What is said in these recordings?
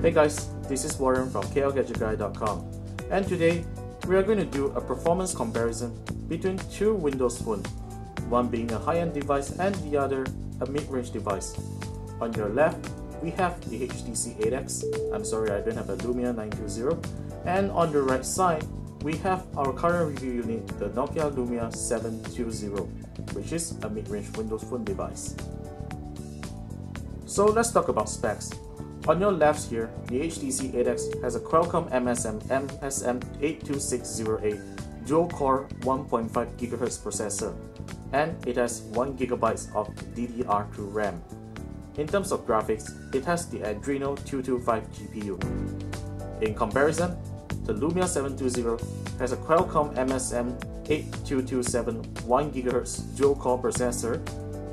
Hey guys, this is Warren from klgadgetguy.com, and today we are going to do a performance comparison between two Windows phones, one being a high-end device and the other a mid-range device. On your left, we have the HTC 8X, I'm sorry I don't have a Lumia 920, and on the right side, we have our current review unit, the Nokia Lumia 720, which is a mid-range Windows phone device. So let's talk about specs. On your left here, the HTC 8X has a Qualcomm MSM82608 dual-core 1.5 GHz processor, and it has 1 GB of DDR2 RAM. In terms of graphics, it has the Adreno 225 GPU. In comparison, the Lumia 720 has a Qualcomm MSM8227 1 GHz dual-core processor.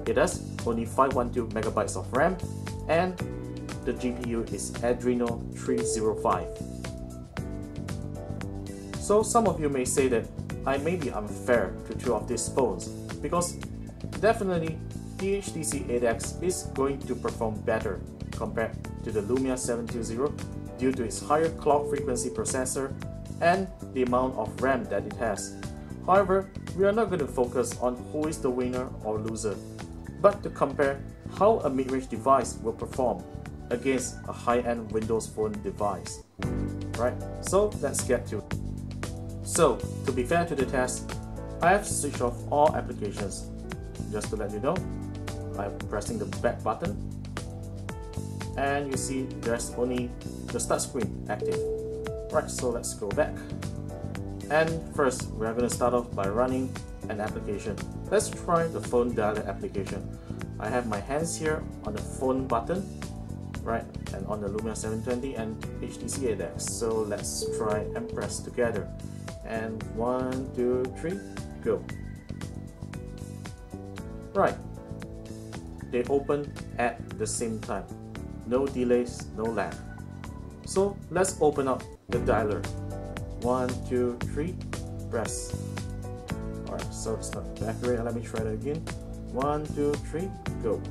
It has only 512 MB of RAM, and the GPU is Adreno 305. So some of you may say that I may be unfair to two of these phones, because definitely the HTC 8X is going to perform better compared to the Lumia 720 due to its higher clock frequency processor and the amount of RAM that it has. However, we are not going to focus on who is the winner or loser, but to compare how a mid-range device will perform against a high-end Windows Phone device. Right, so let's get to it. So, to be fair to the test, I have switched off all applications. Just to let you know, I'm pressing the back button, and you see there's only the start screen active. Right, so let's go back. And first, we're going to start off by running an application. Let's try the phone dialer application. I have my hands here on the phone button, right, and on the Lumia 720 and HTC 8X. So let's try and press together. And 1, 2, 3, go. Right, they open at the same time. No delays, no lag. So let's open up the dialer. 1, 2, 3, press. Alright, so it's not accurate. Let me try that again. 1, 2, 3, go.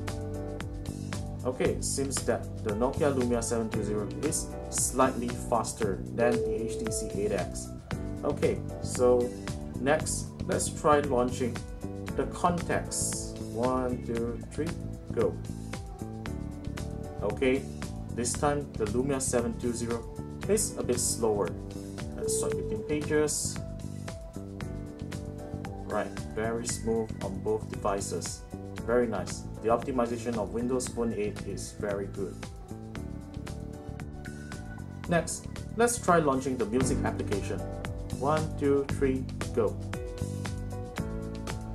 Okay, seems that the Nokia Lumia 720 is slightly faster than the HTC 8X. Okay, so next, let's try launching the contacts. 1, 2, 3, go. Okay, this time the Lumia 720 is a bit slower. Let's swipe between pages. Right, very smooth on both devices. Very nice. The optimization of Windows Phone 8 is very good. Next, let's try launching the music application. 1, 2, 3, go.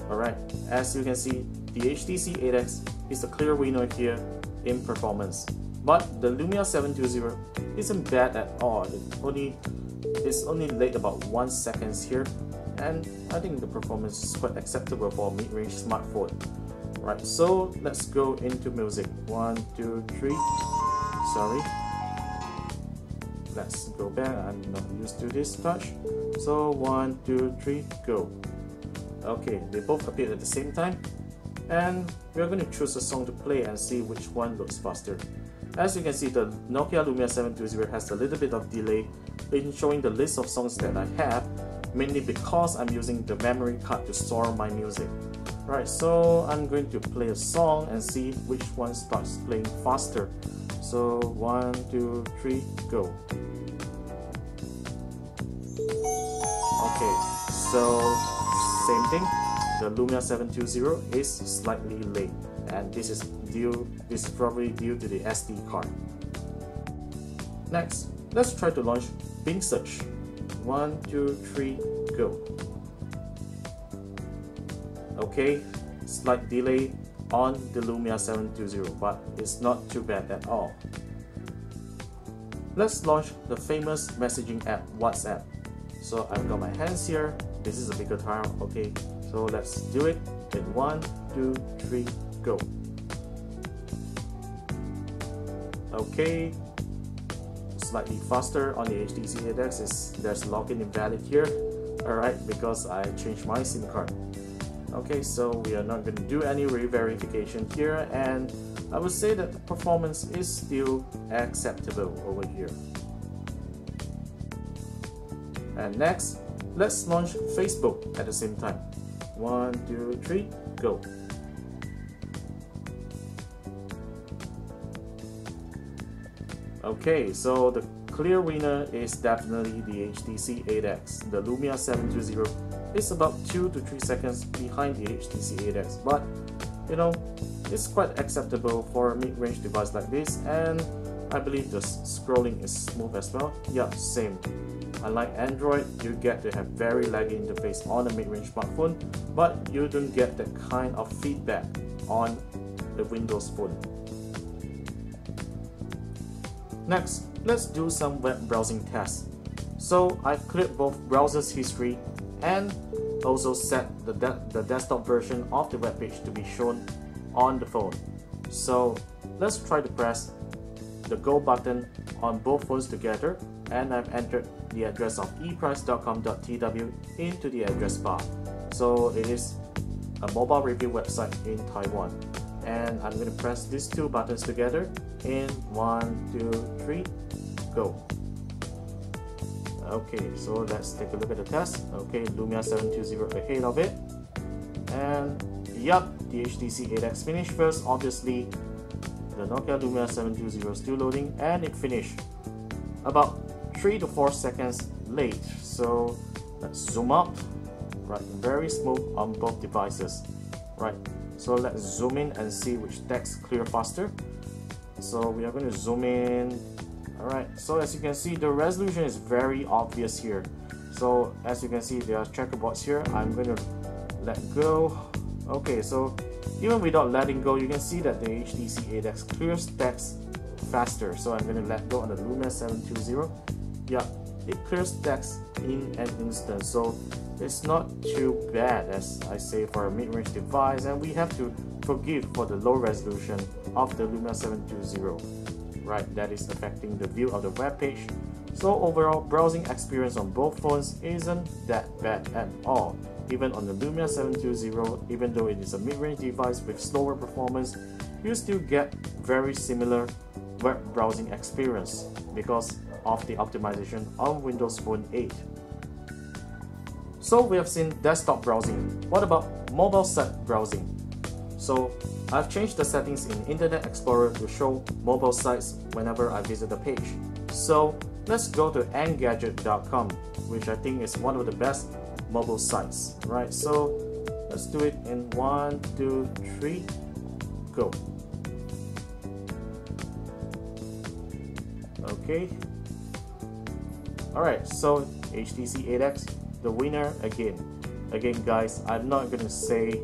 Alright, as you can see, the HTC 8X is a clear winner here in performance. But the Lumia 720 isn't bad at all. It's only late about 1 second here, and I think the performance is quite acceptable for a mid-range smartphone. Right, so let's go into music. 1, 2, 3. Sorry. Let's go back. I'm not used to this touch. So 1, 2, 3, go. Okay, they both appeared at the same time, and we're going to choose a song to play and see which one looks faster. As you can see, the Nokia Lumia 720 has a little bit of delay in showing the list of songs that I have, mainly because I'm using the memory card to store my music. Right, so I'm going to play a song and see which one starts playing faster. So 1, 2, 3, go. Okay, so same thing. The Lumia 720 is slightly late, and this is probably due to the SD card. Next, let's try to launch Bing Search. 1, 2, 3, go. Okay, slight delay on the Lumia 720, but it's not too bad at all. Let's launch the famous messaging app WhatsApp. So I've got my hands here. This is a bigger tile. Okay, so let's do it in 1, 2, 3, go. Okay, slightly faster on the HTC 8X. There's login invalid here. Alright, because I changed my SIM card. Okay, so we are not going to do any re-verification here, and I would say that the performance is still acceptable over here. And next, let's launch Facebook at the same time. 1, 2, 3, go. Okay, so the clear winner is definitely the HTC 8X. The Lumia 720 is about 2 to 3 seconds behind the HTC 8X, but you know, it's quite acceptable for a mid-range device like this, and I believe the scrolling is smooth as well. Yeah, same. Unlike Android, you get to have very laggy interface on a mid-range smartphone, but you don't get that kind of feedback on the Windows phone. Next, let's do some web browsing tests. So I've cleared both browser's history and also set the desktop version of the web page to be shown on the phone. So let's try to press the go button on both phones together, and I've entered the address of eprice.com.tw into the address bar. So it is a mobile review website in Taiwan, and I'm going to press these two buttons together in 1, 2, 3, go. Okay, so let's take a look at the test. Okay, Lumia 720 ahead of it, and yup, the HTC 8X finished first. Obviously, the Nokia Lumia 720 is still loading, and it finished about 3 to 4 seconds late. So let's zoom out. Right, very smooth on both devices. Right, so let's zoom in and see which text clear faster. So we are going to zoom in. Alright, so as you can see, the resolution is very obvious here. So as you can see, there are checkerboards here. I'm going to let go. Okay, so even without letting go, you can see that the HTC 8X clears text faster. So I'm going to let go on the Lumia 720. Yeah, it clears text in an instant. So it's not too bad, as I say, for a mid-range device, and we have to forgive for the low resolution of the Lumia 720. Right, that is affecting the view of the web page. So overall, browsing experience on both phones isn't that bad at all. Even on the Lumia 720, even though it is a mid-range device with slower performance, you still get very similar web browsing experience because of the optimization on Windows Phone 8. So we have seen desktop browsing. What about mobile site browsing? So I've changed the settings in Internet Explorer to show mobile sites whenever I visit the page. So let's go to engadget.com, which I think is one of the best mobile sites, right? So let's do it in 1, 2, 3, go. Okay. Alright, so HTC 8X, the winner again. Again guys, I'm not gonna say,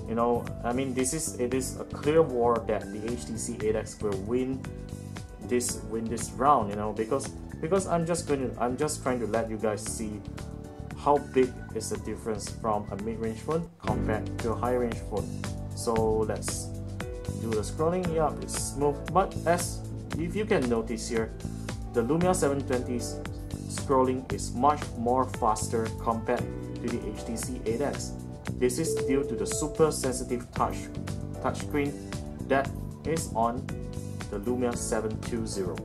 you know, I mean, it is a clear war that the HTC 8X will win this round, you know, because I'm just trying to let you guys see how big is the difference from a mid-range phone compared to a high-range phone. So let's do the scrolling. Yeah, it's smooth, but as if you can notice here, the Lumia 720's scrolling is much more faster compared to the HTC 8X. This is due to the super sensitive touchscreen that is on the Lumia 720.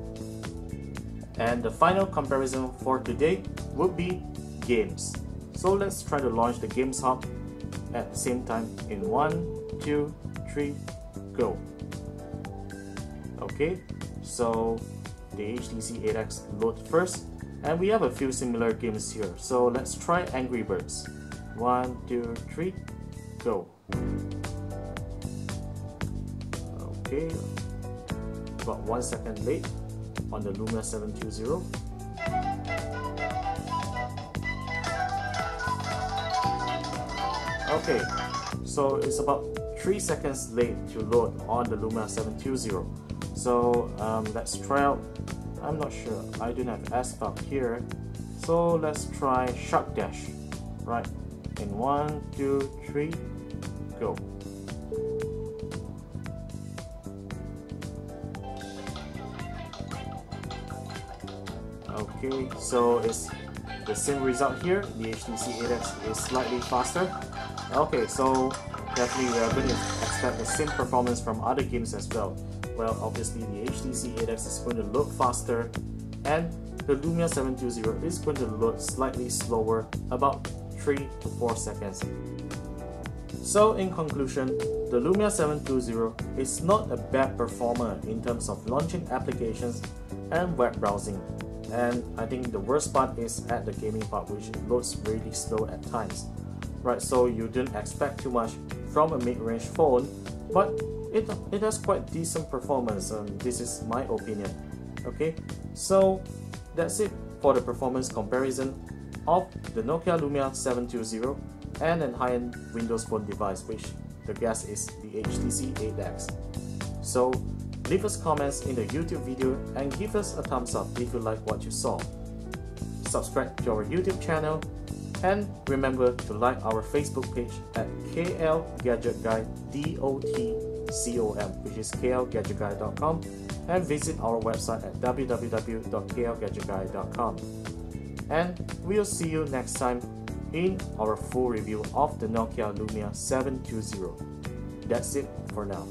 And the final comparison for today would be games. So let's try to launch the Games Hub at the same time in 1, 2, 3, go. Okay, so the HTC 8X load first, and we have a few similar games here. So let's try Angry Birds. 1, 2, 3, go. Okay, about 1 second late on the Lumia 720. Okay, so it's about 3 seconds late to load on the Lumia 720. So let's try out, I'm not sure, I don't have asphalt here. So let's try Shark Dash. Right, in 1, 2, 3, go. Okay, so it's the same result here. The HTC 8X is slightly faster, Okay, so definitely we are going to expect the same performance from other games as well. Well, obviously the HTC 8X is going to load faster, and the Lumia 720 is going to load slightly slower, about 3 to 4 seconds. So in conclusion, the Lumia 720 is not a bad performer in terms of launching applications and web browsing. And I think the worst part is at the gaming part, which it loads really slow at times. Right, so you didn't expect too much from a mid-range phone, but it has quite decent performance, and this is my opinion. Okay, so that's it for the performance comparison of the Nokia Lumia 720 and a high-end Windows Phone device, which the guess is the HTC 8X. So leave us comments in the YouTube video and give us a thumbs up if you like what you saw. Subscribe to our YouTube channel, and remember to like our Facebook page at KL Gadget Guy .com, which is klgadgetguy.com, and visit our website at www.klgadgetguy.com. And we'll see you next time in our full review of the Nokia Lumia 720. That's it for now.